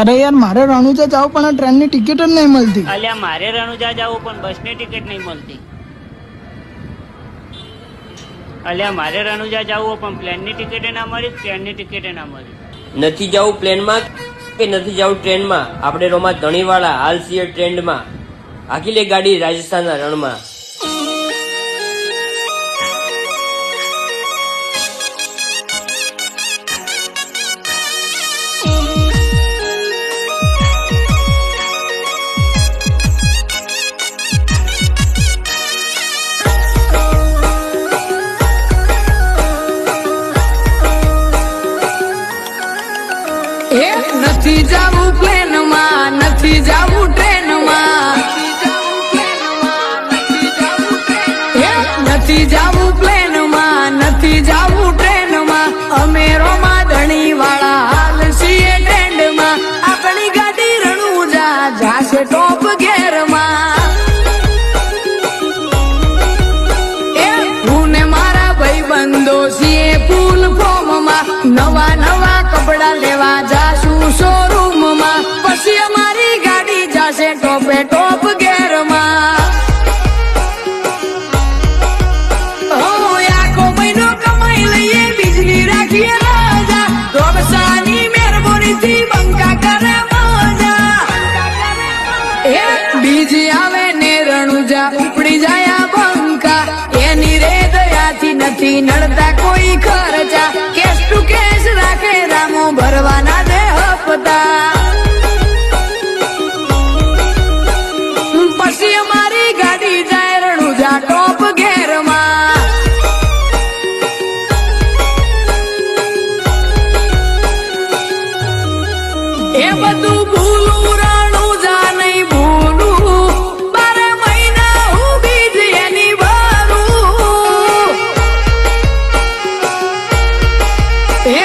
અરે યાર મારે રણુજા જાવ પણ આ ટ્રેનની ટિકિટ જ નહીં મળતી. અલ્યા મારે રણુજા જવું પણ બસની ટિકિટ નહીં મળતી. અલ્યા મારે રણુજા જવું પણ પ્લેનની ટિકિટ ના મળી, ટ્રેનની ટિકિટ ના મળી. નથી જવું પ્લેનમાં કે નથી જવું ટ્રેનમાં, આપણે રોમાં ધણીવાળા હાલ છીએ ટ્રેન્ડમાં. આખી લે ગાડી રાજસ્થાનના રણમાં. નથી જાવું પ્લેનમાં, નથી જાવું ટ્રેનમાં, નથી જાવું પ્લેનમાં, નથી જાવું ટ્રેનમાં. અમે રોમાં ધણી વાળા હાલ છીએ ટ્રેન્ડમાં. આપણી ગાડી રણુજા જાશે ટોપ ગેરમાં. હું ને મારા ભાઈબંધો છીએ ફૂલ ફોર્મમાં. નવા નવા કપડા લેવા જાશું શોરૂમમાં. પછી અમારી ગાડી જાશે ટોપે ટોપ ગેરમાં. આખો મહિનો કમાઈ લઈએ, બીજની રાખીએ રાજા. રોબસાની મહેરબાનીથી બંકા કરે મજા. બીજી આવે ને રણુજા ઉપડી જાય બંકા. એની રે દયાથી નથી નડતા કોઈ ખર્ચા. કેશ ટુ કેશ રાખે રામો ભરવાના દે હપ્તા. પછી અમારી ગાડી જાય રણુજા ટોપ ગેરમાં. એ બધું ભૂલું રણુજા નહીં ભૂલું. 12 મહિના હું બીજ એની ભરું. એ